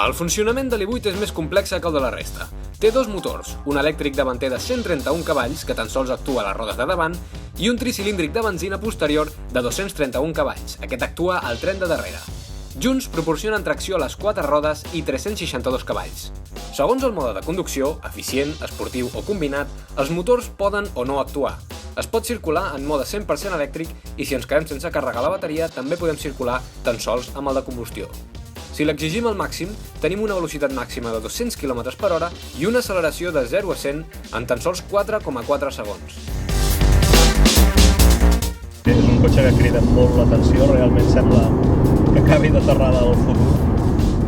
El funcionament de l'I8 és més complex que el de la resta. Té dos motors, un elèctric davanter de 131 cavalls, que tan sols actua a les rodes de davant, i un tricilíndric de benzina posterior de 231 cavalls, aquest actua al tren de darrere. Junts proporcionen tracció a les 4 rodes i 362 cavalls. Segons el mode de conducció, eficient, esportiu o combinat, els motors poden o no actuar. Es pot circular en mode 100% elèctric i si ens quedem sense carregar la bateria també podem circular tan sols amb el de combustió. Si l'exigim al màxim, tenim una velocitat màxima de 200 km/h i una acceleració de 0 a 100 en tan sols 4,4 segons. És un cotxe que crida molt l'atenció, realment sembla que acabi d'aterrar del futur.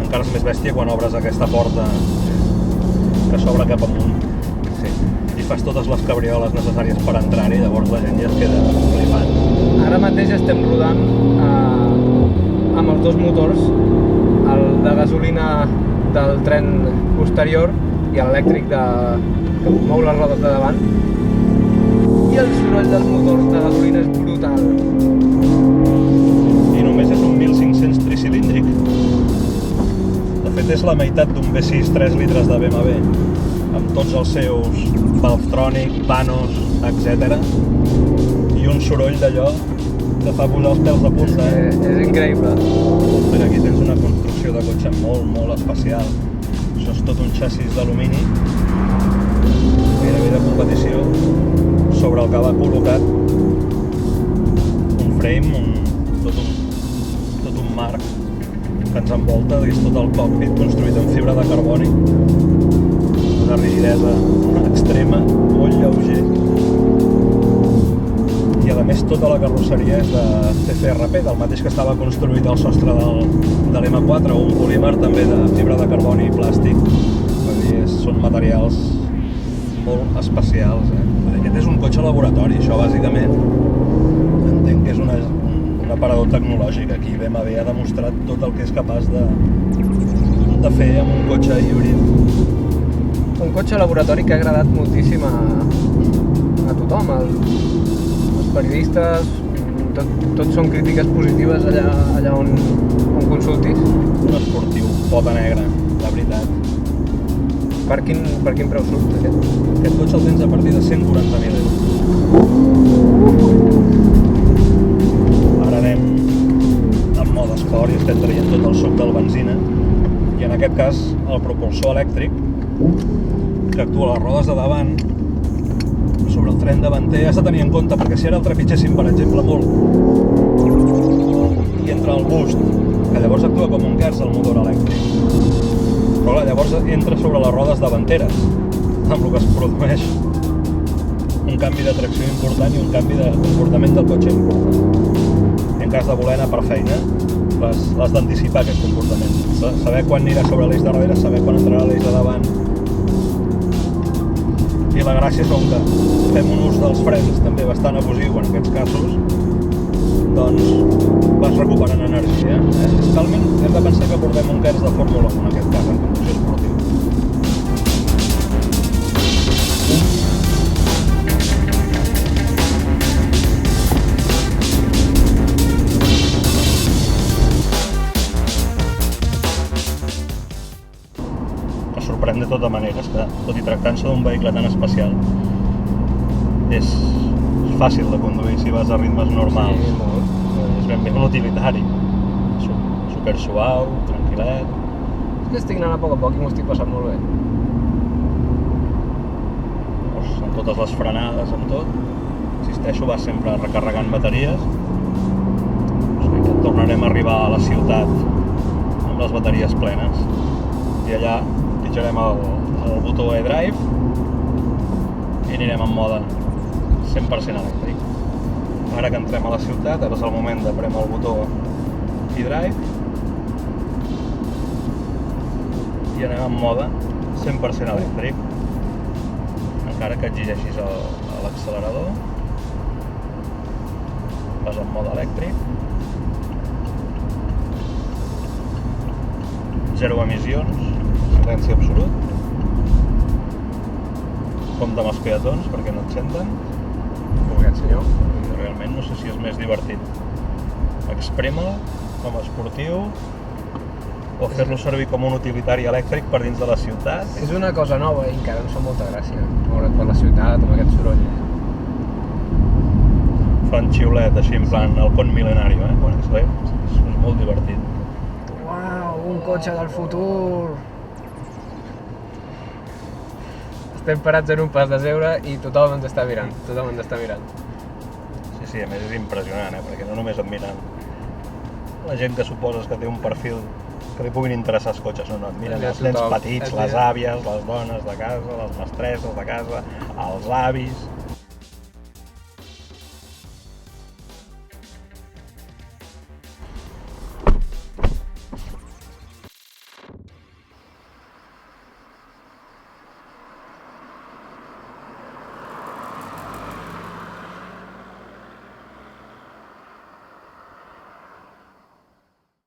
Encara és més bèstia quan obres aquesta porta que s'obre cap amunt. Sí. I fas totes les cabrioles necessàries per entrar-hi, llavors la gent ja es queda flipant. Ara mateix estem rodant amb els dos motors, el de gasolina del tren posterior i l'elèctric que mou les rodes de davant. I el soroll dels motors de gasolina és brutal. I només és un 1500 tricilíndric. De fet, és la meitat d'un V6 3 litres de BMW, amb tots els seus Valvetronic, Vanos, etc. I un soroll d'allò que fa posar els pèls de punta. És increïble. Mira, aquí tens una construcció de cotxe molt especial. Això és tot un xassis d'alumini, gairebé de competició, sobre el que va col·locat un frame, tot un marc que ens envolta, és tot el cockpit construït en fibra de carboni, una rigidesa extrema, molt lleuger. I a més tota la carrosseria és de CCRP, del mateix que estava construït al sostre de l'M4, un polímer també de fibra de carboni i plàstic. Vull dir, són materials molt especials. Aquest és un cotxe laboratori, això bàsicament. Entenc que és un aparador tecnològic. Aquí BMW ha demostrat tot el que és capaç de fer amb un cotxe híbrid. Un cotxe laboratori que ha agradat moltíssim a tothom, els periodistes, tot són crítiques positives allà on consultis. Un esportiu, pota negra, la veritat. Per quin preu surt aquest? Aquest cotxe el tens a partir de 140.000 euros. Ara anem en mode esport i estem traient tot el suc del benzina. I en aquest cas el propulsor elèctric, que actua a les rodes de davant, sobre el tren davanter, has de tenir en compte, perquè si ara el trepitgéssim, per exemple, molt, i entra el boost, que llavors actua com un quers el motor elèctric, però clar, llavors entra sobre les rodes davanteres, amb el que es produeix un canvi de tracció important i un canvi de comportament del cotxe important. I en cas de voler anar per feina, l'has d'anticipar aquest comportament, saber quan anirà sobre l'eix de darrere, saber quan entrarà l'eix de davant. I la gràcia és que fem un ús dels frens també bastant abusiu en aquests casos, doncs vas recuperant energia. Fiscalment hem de pensar que portem un quers de Fórmula 1 en aquest cas, en conducció esportiva. Sorprèn de tota manera que, tot i tractant-se d'un vehicle tan especial, és fàcil de conduir si vas a ritmes normals. Sí, molt. És ben bé un utilitari. Super suau, tranquil·let. És que estic anant a poc i m'ho estic passant molt bé. Amb totes les frenades, amb tot. Insisteixo, vas sempre recarregant bateries. Tornarem a arribar a la ciutat amb les bateries plenes. I allà pitjarem el botó e-drive i anirem en mode 100% elèctric. Ara que entrem a la ciutat, ara és el moment de prémer el botó e-drive i anem en mode 100% elèctric. Encara que exigeixis l'accelerador, vas en mode elèctric, 0 emissions, silenci absolut, compte amb els peatons perquè no et senten. Aquest senyor. Realment no sé si és més divertit exprémer com a esportiu o fer-lo servir com un utilitari elèctric per dins de la ciutat. És una cosa nova i encara em fa molta gràcia moure't per la ciutat amb aquest soroll. Fa un xiulet així en plan halcón mil·lenari, quan és lent, és molt divertit. Uau, un cotxe del futur! Estem parats en un pas de zebra i tothom ens està mirant, Sí, a més és impressionant, perquè no només et miren la gent que suposes que té un perfil que li puguin interessar els cotxes, no, et miren els nens petits, les àvies, les dones de casa, les mestresses de casa, els avis...